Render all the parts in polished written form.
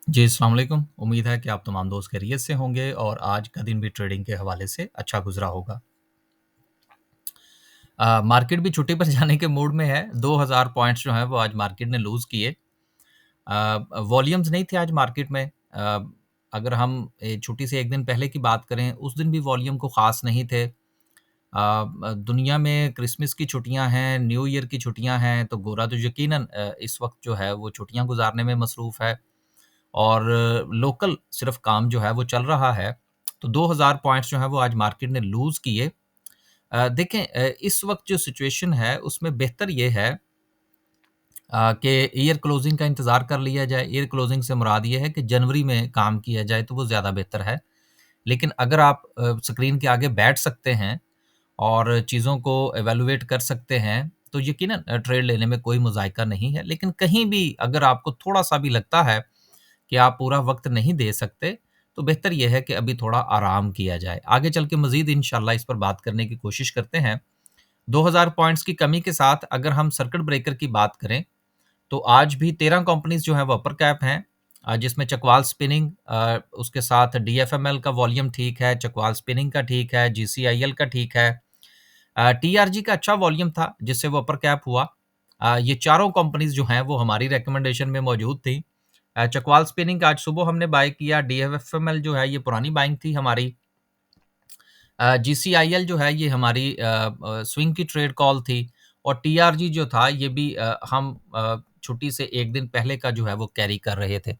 जी, अस्सलाम वालेकुम। उम्मीद है कि आप तमाम दोस्त खैरियत से होंगे और आज का दिन भी ट्रेडिंग के हवाले से अच्छा गुज़रा होगा। मार्केट भी छुट्टी पर जाने के मूड में है। 2000 पॉइंट्स जो हैं वो आज मार्केट ने लूज़ किए। वॉल्यूम्स नहीं थे आज मार्केट में। अगर हम छुट्टी से 1 दिन पहले की बात करें, उस दिन भी वॉल्यूम को ख़ास नहीं थे। दुनिया में क्रिसमस की छुट्टियाँ हैं, न्यू ईयर की छुट्टियाँ हैं, तो गोरा तो यकीनन इस वक़्त जो है वो छुट्टियाँ गुज़ारने में मसरूफ़ है। और लोकल सिर्फ काम जो है वो चल रहा है। तो 2000 पॉइंट्स जो हैं वो आज मार्केट ने लूज़ किए। देखें, इस वक़्त जो सिचुएशन है उसमें बेहतर ये है कि ईयर क्लोजिंग का इंतज़ार कर लिया जाए। ईयर क्लोजिंग से मुराद ये है कि जनवरी में काम किया जाए तो वो ज़्यादा बेहतर है। लेकिन अगर आप स्क्रीन के आगे बैठ सकते हैं और चीज़ों को इवैल्यूएट कर सकते हैं, तो यकीनन ट्रेड लेने में कोई मज़ायका नहीं है। लेकिन कहीं भी अगर आपको थोड़ा-सा भी लगता है कि आप पूरा वक़्त नहीं दे सकते, तो बेहतर ये है कि अभी थोड़ा आराम किया जाए। आगे चल के मज़ीद इंशाअल्लाह इस पर बात करने की कोशिश करते हैं। 2000 पॉइंट्स की कमी के साथ अगर हम सर्किट ब्रेकर की बात करें, तो आज भी 13 कंपनीज़ जो हैं वो अपर कैप हैं। जिसमें चकवाल स्पिनिंग, उसके साथ डीएफएमएल का वॉल्यूम ठीक है, चकवाल स्पिनिंग का ठीक है, जीसीआईएल का ठीक है। टीआरजी का अच्छा वॉल्यूम था जिससे वो अपर कैप हुआ। ये चारों कंपनीज़ जो हैं वो हमारी रिकमेंडेशन में मौजूद थी। चकवाल स्पिनिंग आज सुबह हमने बाय किया, डीएफएमएल जो है ये पुरानी बाइंग थी हमारी। जीसीआईएल जो है ये हमारी स्विंग की ट्रेड कॉल थी और टीआरजी जो था ये भी हम छुट्टी से 1 दिन पहले का जो है वो कैरी कर रहे थे।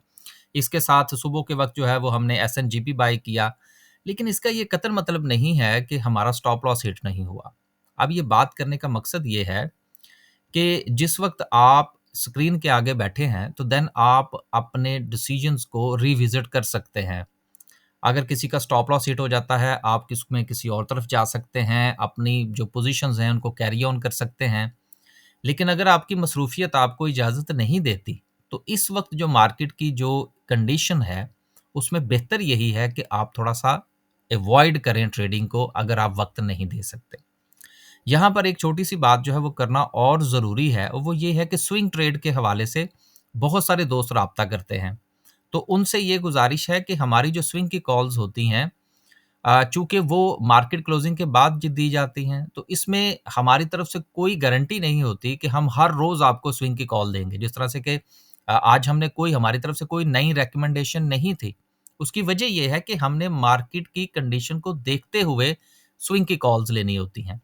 इसके साथ सुबह के वक़्त जो है वो हमने एसएनजीपी बाय किया। लेकिन इसका ये कतई मतलब नहीं है कि हमारा स्टॉप लॉस हिट नहीं हुआ। अब ये बात करने का मकसद ये है कि जिस वक़्त आप स्क्रीन के आगे बैठे हैं, तो देन आप अपने डिसीज़न्स को रिविज़िट कर सकते हैं। अगर किसी का स्टॉप लॉस हिट हो जाता है, आप किसमें किसी और तरफ जा सकते हैं, अपनी जो पोज़ीशंस हैं, उनको कैरी ऑन कर सकते हैं। लेकिन अगर आपकी मसरूफ़ियत आपको इजाज़त नहीं देती, तो इस वक़्त जो मार्केट की जो कंडीशन है, उसमें बेहतर यही है कि आप थोड़ा-सा अवॉइड करें ट्रेडिंग को अगर आप वक़्त नहीं दे सकते। यहाँ पर एक छोटी-सी बात जो है वो करना और ज़रूरी है और वो ये है कि स्विंग ट्रेड के हवाले से बहुत सारे दोस्त राब्ता करते हैं। तो उनसे ये गुज़ारिश है कि हमारी जो स्विंग की कॉल्स होती हैं, चूँकि वो मार्केट क्लोज़िंग के बाद दी जाती हैं, तो इसमें हमारी तरफ से कोई गारंटी नहीं होती कि हम हर रोज़ आपको स्विंग की कॉल देंगे। जिस तरह से कि आज हमने कोई हमारी तरफ से कोई नई रिकमेंडेशन नहीं थी। उसकी वजह ये है कि हमने मार्केट की कंडीशन को देखते हुए स्विंग की कॉल्स लेनी होती हैं।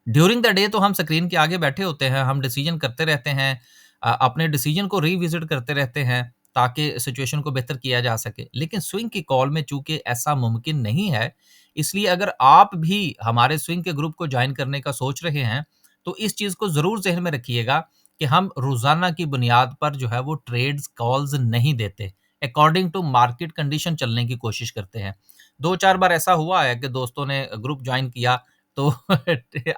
ड्यूरिंग द डे तो हम स्क्रीन के आगे बैठे होते हैं, हम डिसीजन करते रहते हैं, अपने डिसीजन को रिविज़िट करते रहते हैं ताकि सिचुएशन को बेहतर किया जा सके। लेकिन स्विंग की कॉल में चूँकि ऐसा मुमकिन नहीं है, इसलिए अगर आप भी हमारे स्विंग के ग्रुप को जॉइन करने का सोच रहे हैं, तो इस चीज़ को ज़रूर ज़हन में रखिएगा कि हम रोज़ाना की बुनियाद पर जो है वो ट्रेड्स कॉल्स नहीं देते। अकॉर्डिंग टू मार्केट कंडीशन चलने की कोशिश करते हैं। 2-4 बार ऐसा हुआ है कि दोस्तों ने ग्रुप जॉइन किया तो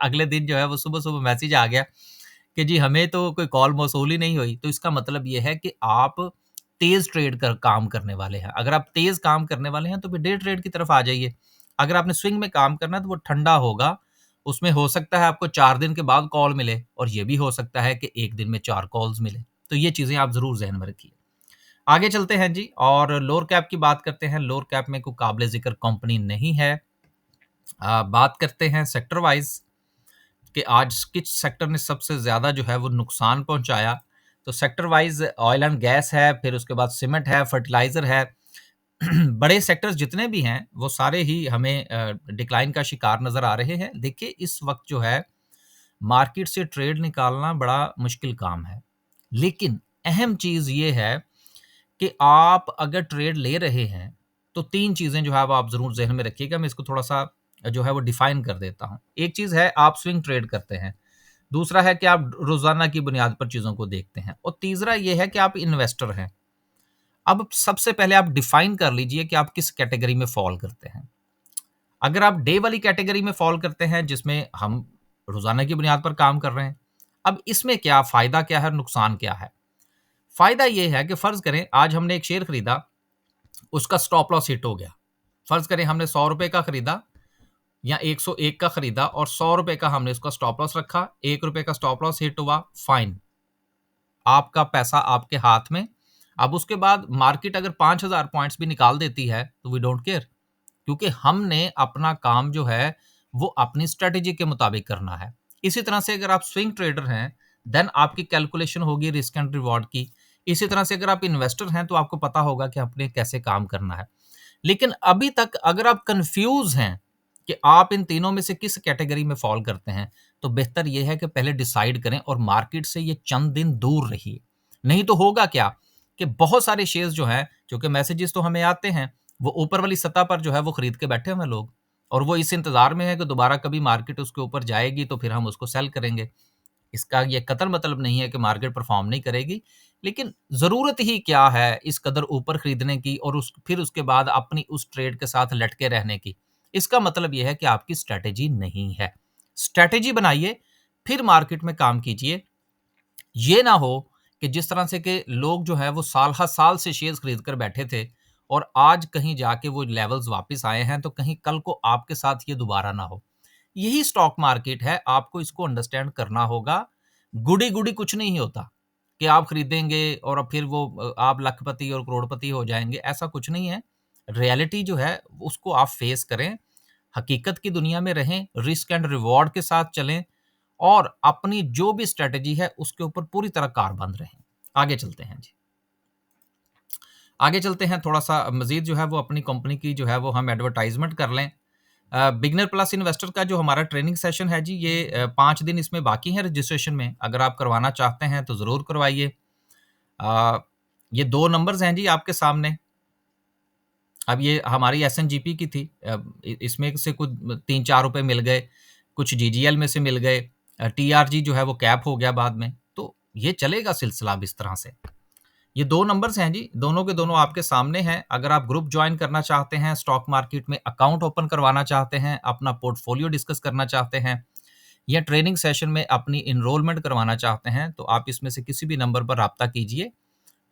अगले दिन जो है वो सुबह-सुबह मैसेज आ गया कि जी हमें तो कोई कॉल मौसूल ही नहीं हुई। तो इसका मतलब ये है कि आप तेज़ ट्रेड कर काम करने वाले हैं। अगर आप तेज़ काम करने वाले हैं तो फिर डे ट्रेड की तरफ आ जाइए। अगर आपने स्विंग में काम करना है तो वो ठंडा होगा। उसमें हो सकता है आपको 4 दिन के बाद कॉल मिले और ये भी हो सकता है कि 1 दिन में 4 कॉल्स मिले। तो ये चीज़ें आप ज़रूर ज़हन में रखिए। आगे चलते हैं जी और लोअर कैप की बात करते हैं। लोअर कैप में कोई काबिल ज़िक्र कंपनी नहीं है। बात करते हैं सेक्टर वाइज़ कि आज किस सेक्टर ने सबसे ज़्यादा जो है वो नुकसान पहुँचाया। तो sector wise oil and gas है, फिर उसके बाद सीमेंट है, फर्टिलाइज़र है। बड़े सेक्टर्स जितने भी हैं, वो सारे ही हमें डिक्लाइन का शिकार नज़र आ रहे हैं। देखिए, इस वक़्त जो है, मार्केट से ट्रेड निकालना बड़ा मुश्किल काम है। लेकिन अहम चीज़ ये है कि आप अगर ट्रेड ले रहे हैं, तो 3 चीज़ें जो है वो आप ज़रूर ज़हन में रखिएगा। मैं इसको थोड़ा-सा जो है वो डिफ़ाइन कर देता हूँ। एक चीज़ है आप स्विंग ट्रेड करते हैं। दूसरा है कि आप रोज़ाना की बुनियाद पर चीज़ों को देखते हैं और तीसरा ये है कि आप इन्वेस्टर हैं। अब सबसे पहले आप डिफ़ाइन कर लीजिए कि आप किस कैटेगरी में फ़ॉल करते हैं। अगर आप डे वाली कैटेगरी में फ़ॉल करते हैं जिसमें हम रोज़ाना की बुनियाद पर काम कर रहे हैं, अब इसमें क्या फ़ायदा क्या है, नुकसान क्या है? फ़ायदा ये है कि फ़र्ज़ करें आज हमने एक शेयर खरीदा, उसका स्टॉप लॉस हिट हो गया। फ़र्ज़ करें हमने ₹100 का खरीदा या 101 का खरीदा और ₹100 का हमने उसका स्टॉप लॉस रखा, ₹1 का स्टॉप लॉस हिट हुआ, फाइन। आपका पैसा आपके हाथ में, अब उसके बाद मार्केट अगर 5,000 पॉइंट्स भी निकाल देती है तो वी डोंट केयर, क्योंकि हमने अपना काम जो है वो अपनी स्ट्रेटेजी के मुताबिक करना है। इसी तरह से अगर आप स्विंग ट्रेडर हैं, देन आपकी कैलकुलेशन होगी रिस्क एंड रिवॉर्ड की। इसी तरह से अगर आप इन्वेस्टर हैं तो आपको पता होगा कि आपने कैसे काम करना है। लेकिन अभी तक अगर आप कंफ्यूज हैं कि आप इन तीनों में से किस कैटेगरी में फॉल करते हैं, तो बेहतर यह है कि पहले डिसाइड करें और मार्केट से ये चंद दिन दूर रहिए। नहीं तो होगा क्या कि बहुत सारे शेयर्स जो हैं, क्योंकि मैसेजेस तो हमें आते हैं, वो ऊपर वाली सतह पर जो है वो खरीद के बैठे हुए हैं लोग, और वो इस इंतजार में है कि दोबारा कभी मार्केट उसके ऊपर जाएगी तो फिर हम उसको सेल करेंगे। इसका ये कतई मतलब नहीं है कि मार्केट परफॉर्म नहीं करेगी, लेकिन ज़रूरत ही क्या है इस कदर ऊपर खरीदने की और फिर उसके बाद अपनी उस ट्रेड के साथ लटके रहने की। इसका मतलब ये है कि आपकी स्ट्रैटेजी नहीं है। स्ट्रैटेजी बनाइए, फिर मार्केट में काम कीजिए। ये ना हो कि जिस तरह से कि लोग जो है वो साल हर साल से शेयर्स खरीद कर बैठे थे और आज कहीं जाके वो लेवल्स वापस आए हैं, तो कहीं कल को आपके साथ ये दोबारा ना हो। यही स्टॉक मार्केट है, आपको इसको अंडरस्टैंड करना होगा। गुडी-गुडी कुछ नहीं होता कि आप खरीदेंगे और अब फिर वो आप लखपति और करोड़पति हो जाएँगे, ऐसा कुछ नहीं है। रियलिटी जो है उसको आप फेस करें, हकीकत की दुनिया में रहें, रिस्क एंड रिवॉर्ड के साथ चलें और अपनी जो भी स्ट्रैटेजी है उसके ऊपर पूरी तरह कारबंद रहें। आगे चलते हैं जी। आगे चलते हैं, थोड़ा-सा मज़ीद जो है वो अपनी कंपनी की जो है वो हम एडवर्टाइज़मेंट कर लें। बिगिनर प्लस इन्वेस्टर का जो हमारा ट्रेनिंग सेशन है जी, ये 5 दिन इसमें बाकी हैं रजिस्ट्रेशन में। अगर आप करवाना चाहते हैं तो ज़रूर करवाइए। अ, ये 2 नंबर्स हैं जी आपके सामने। अब ये हमारी एसएनजीपी की थी। इसमें से कुछ 3-4 रुपए मिल गए, कुछ जीजीएल में से मिल गए। टीआरजी जो है वो कैप हो गया बाद में। तो ये चलेगा सिलसिला अब इस तरह से। ये 2 नंबर्स हैं जी, दोनों के दोनों आपके सामने हैं। अगर आप ग्रुप जॉइन करना चाहते हैं, स्टॉक मार्केट में अकाउंट ओपन करवाना चाहते हैं, अपना पोर्टफोलियो डिस्कस करना चाहते हैं या ट्रेनिंग सेशन में अपनी एनरोलमेंट करवाना चाहते हैं, तो आप इसमें से किसी भी नंबर पर राब्ता कीजिए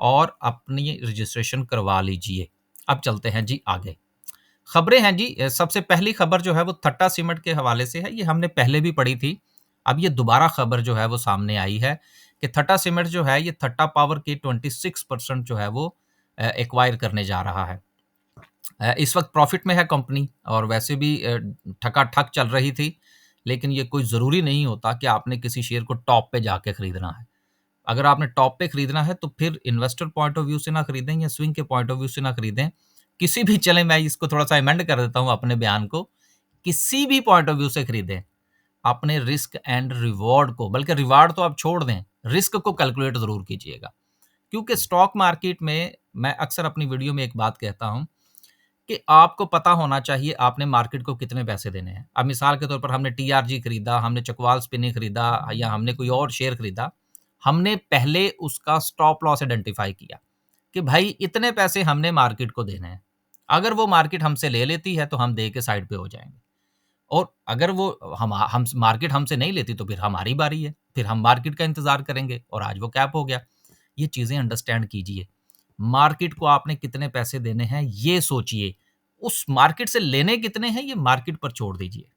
और अपनी रजिस्ट्रेशन करवा लीजिए। अब चलते हैं जी आगे। खबरें हैं जी। सबसे पहली खबर जो है वो थट्टा सीमेंट के हवाले से है। ये हमने पहले भी पढ़ी थी। अब ये दोबारा खबर जो है वो सामने आई है कि थट्टा सीमेंट जो है ये थट्टा पावर के 26% जो है वो एक्वायर करने जा रहा है। इस वक्त प्रॉफिट में है कंपनी और वैसे भी ठकाठक चल रही थी, लेकिन ये कोई ज़रूरी नहीं होता कि आपने किसी शेयर को टॉप पे जाके खरीदना है। अगर आपने टॉप पे खरीदना है तो फिर इन्वेस्टर पॉइंट ऑफ व्यू से ना खरीदें या स्विंग के पॉइंट ऑफ व्यू से ना खरीदें। किसी भी चले, मैं इसको थोड़ा-सा अमेंड कर देता हूँ अपने बयान को, किसी भी पॉइंट ऑफ व्यू से खरीदें, अपने रिस्क एंड रिवॉर्ड को, बल्कि रिवार्ड तो आप छोड़ दें, रिस्क को कैलकुलेट ज़रूर कीजिएगा। क्योंकि स्टॉक मार्केट में मैं अक्सर अपनी वीडियो में एक बात कहता हूँ कि आपको पता होना चाहिए आपने मार्केट को कितने पैसे देने हैं। अब मिसाल के तौर पर हमने टीआरजी खरीदा, हमने चकवाल स्पिनिंग खरीदा या हमने कोई और शेयर खरीदा, हमने पहले उसका स्टॉप लॉस आइडेंटिफाई किया कि भाई इतने पैसे हमने मार्केट को देने हैं। अगर वो मार्केट हमसे ले लेती है तो हम दे के साइड पे हो जाएँगे, और अगर वो हम मार्केट हमसे नहीं लेती तो फिर हमारी बारी है, फिर हम मार्केट का इंतज़ार करेंगे और आज वो कैप हो गया। ये चीज़ें अंडरस्टैंड कीजिए। मार्केट को आपने कितने पैसे देने हैं ये सोचिए, उस मार्केट से लेने कितने हैं ये मार्केट पर छोड़ दीजिए।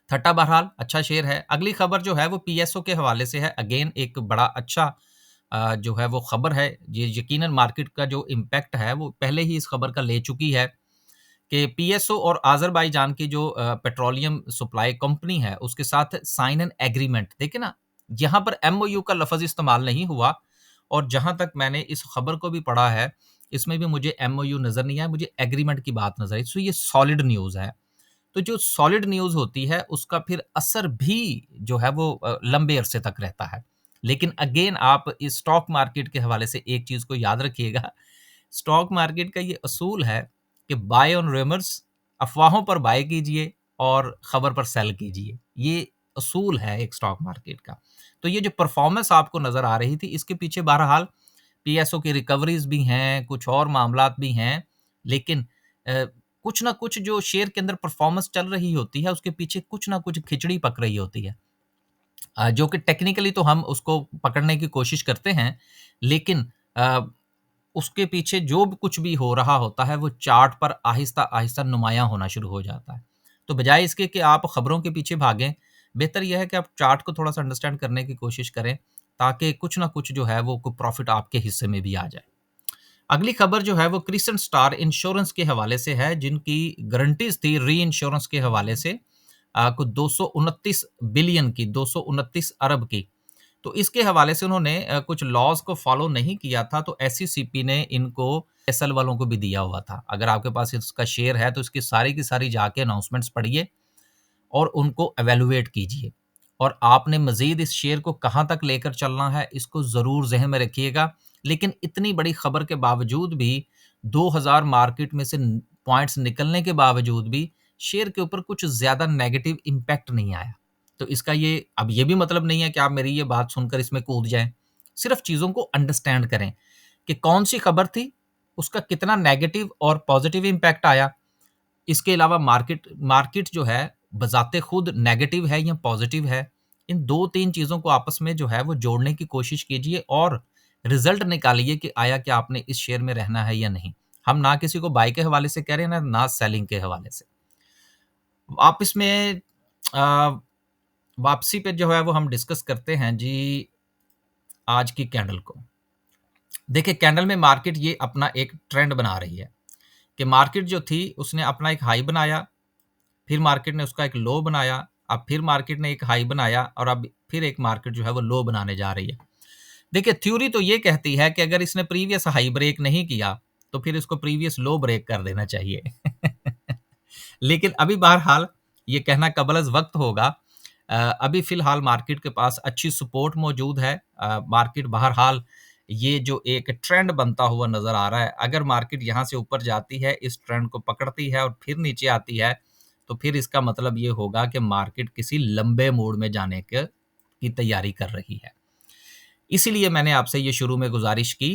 थट्टा बहरहाल अच्छा शेयर है। अगली खबर जो है वो पीएसओ के हवाले से है। अगेन एक बड़ा अच्छा जो है वो खबर है। ये यकीनन मार्केट का जो इम्पैक्ट है वो पहले ही इस खबर का ले चुकी है कि पीएसओ और अज़रबैजान की जो पेट्रोलियम सप्लाई कंपनी है उसके साथ साइन एन एग्रीमेंट। देखिए ना, यहाँ पर एमओयू का लफ्ज़ इस्तेमाल नहीं हुआ, और जहाँ तक मैंने इस खबर को भी पढ़ा है, इसमें भी मुझे एमओयू नज़र नहीं आया, मुझे एग्रीमेंट की बात नज़र आई। सो ये सॉलिड न्यूज़ है। तो जो सॉलिड न्यूज़ होती है उसका फिर असर भी जो है वो लंबे अरसे तक रहता है। लेकिन अगेन आप इस स्टॉक मार्केट के हवाले से एक चीज़ को याद रखिएगा, स्टॉक मार्केट का ये असूल है कि बाय ऑन रूमर्स, अफ़वाहों पर बाय कीजिए और खबर पर सेल कीजिए। ये असूल है एक स्टॉक मार्केट का। तो ये जो परफ़ॉर्मेंस आपको नज़र आ रही थी, इसके पीछे बहरहाल पीएसओ की रिकवरीज़ भी हैं, कुछ और मामलात भी हैं, लेकिन कुछ ना कुछ जो शेयर के अंदर परफ़ॉर्मेंस चल रही होती है, उसके पीछे कुछ ना कुछ खिचड़ी पक रही होती है। जो कि टेक्निकली तो हम उसको पकड़ने की कोशिश करते हैं, लेकिन अ, उसके पीछे जो भी कुछ भी हो रहा होता है, वो चार्ट पर आहिस्ता-आहिस्ता नुमायाँ होना शुरू हो जाता है। तो बजाय इसके कि आप खबरों के पीछे भागें, बेहतर ये है कि आप चार्ट को थोड़ा-सा अंडरस्टैंड करने की कोशिश करें, ताकि कुछ ना कुछ जो है वो को प्रॉफ़िट आपके हिस्से में भी आ जाए। अगली खबर जो है वो क्रिसेंट स्टार इंश्योरेंस के हवाले से है, जिनकी गारंटीज़ थी री इंश्योरेंस के हवाले से कुछ 229 बिलियन की, 229 अरब की। तो इसके हवाले से उन्होंने कुछ लॉज़ को फ़ॉलो नहीं किया था, तो एसईसीपी ने इनको एसएल वालों को भी दिया हुआ था। अगर आपके पास इसका शेयर है, तो इसकी सारी की सारी जाके अनाउंसमेंट्स पढ़िए और उनको इवैल्यूएट कीजिए। और आपने मज़ीद इस शेयर को कहाँ तक लेकर चलना है, इसको ज़रूर ज़हन में रखिएगा। लेकिन इतनी बड़ी खबर के बावजूद भी 2000 मार्केट में से पॉइंट्स निकलने के बावजूद भी शेयर के ऊपर कुछ ज़्यादा नेगेटिव इम्पैक्ट नहीं आया। तो इसका ये भी मतलब नहीं है कि आप मेरी ये बात सुनकर इसमें कूद जाएँ। सिर्फ़ चीज़ों को अंडरस्टैंड करें कि कौन-सी खबर थी, उसका कितना नेगेटिव और पॉज़िटिव इम्पैक्ट आया। इसके अलावा मार्केट मार्केट जो है बज़ाते खुद नेगेटिव है या पॉजिटिव है, इन 2-3 चीज़ों को आपस में जो है वो जोड़ने की कोशिश कीजिए और रिज़ल्ट निकालिए कि आया क्या आपने इस शेयर में रहना है या नहीं। हम ना किसी को बाय के हवाले से कह रहे हैं, ना सेलिंग के हवाले से। वापस में अ, वापसी पे जो है वो हम डिस्कस करते हैं जी आज की कैंडल को। देखिए कैंडल में मार्केट ये अपना एक ट्रेंड बना रही है कि मार्केट जो थी उसने अपना एक हाई बनाया, फिर मार्केट ने उसका एक लो बनाया, अब फिर मार्केट ने एक हाई बनाया और अब फिर एक मार्केट जो है वो लो बनाने जा रही है। देखिए थ्योरी तो ये कहती है कि अगर इसने प्रीवियस हाई ब्रेक नहीं किया, तो फिर इसको प्रीवियस लो ब्रेक कर देना चाहिए। लेकिन अभी बहरहाल ये कहना कबल वक्त होगा। अभी फ़िलहाल मार्केट के पास अच्छी सपोर्ट मौजूद है। मार्केट बहरहाल ये जो एक ट्रेंड बनता हुआ नज़र आ रहा है, अगर मार्केट यहाँ से ऊपर जाती है, इस ट्रेंड को पकड़ती है और फिर नीचे आती है, तो फिर इसका मतलब ये होगा कि मार्केट किसी लंबे मोड़ में जाने की तैयारी कर रही है। इसीलिए मैंने आपसे ये शुरू में गुज़ारिश की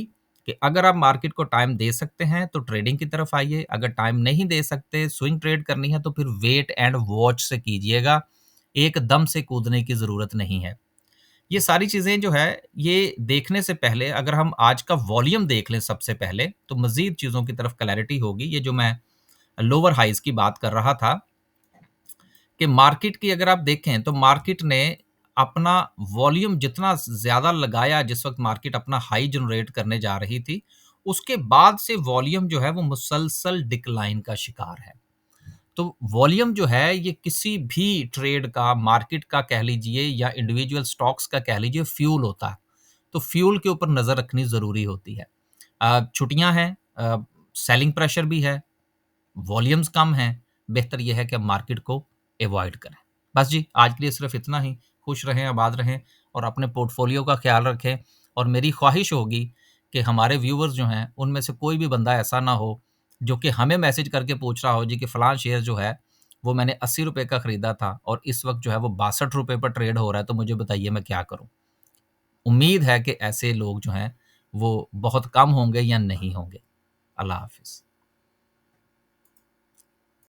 कि अगर आप मार्केट को टाइम दे सकते हैं, तो ट्रेडिंग की तरफ आइए। अगर टाइम नहीं दे सकते, स्विंग ट्रेड करनी है, तो फिर वेट एंड वॉच से कीजिएगा। एकदम से कूदने की ज़रूरत नहीं है। ये सारी चीज़ें जो है, ये देखने से पहले अगर हम आज का वॉल्यूम देख लें सबसे पहले, तो मज़ीद चीज़ों की तरफ क्लैरिटी होगी। ये जो मैं लोअर हाइज़ की बात कर रहा था कि मार्केट की अगर आप देखें, तो मार्केट ने अपना वॉल्यूम जितना ज़्यादा लगाया जिस वक़्त मार्केट अपना हाई जनरेट करने जा रही थी, उसके बाद से वॉल्यूम जो है वो मुसलसल डिक्लाइन का शिकार है। तो वॉल्यूम जो है ये किसी भी ट्रेड का, मार्केट का कह लीजिए या इंडिविजुअल स्टॉक्स का कह लीजिए फ्यूल होता है। तो फ्यूल के ऊपर नज़र रखनी ज़रूरी होती है। छुट्टियाँ हैं, सेलिंग प्रेशर भी है, वॉल्यूम्स कम हैं, बेहतर ये है कि आप मार्केट को अवॉइड करें। बस जी, आज के लिए सिर्फ़ इतना ही। खुश रहें, आबाद रहें और अपने पोर्टफ़ोलियो का ख़्याल रखें और मेरी ख़्वाहिश होगी कि हमारे व्यूअर्स जो हैं, उनमें से कोई भी बंदा ऐसा ना हो, जो कि हमें मैसेज करके पूछ रहा हो जी कि फलाँ शेयर जो है, वो मैंने ₹80 का खरीदा था और इस वक़्त जो है वो ₹62 पर ट्रेड हो रहा है, तो मुझे बताइए मैं क्या करूँ? उम्मीद है कि ऐसे लोग जो हैं, वो बहुत कम होंगे या नहीं होंगे। अल्लाह हाफ़िज़।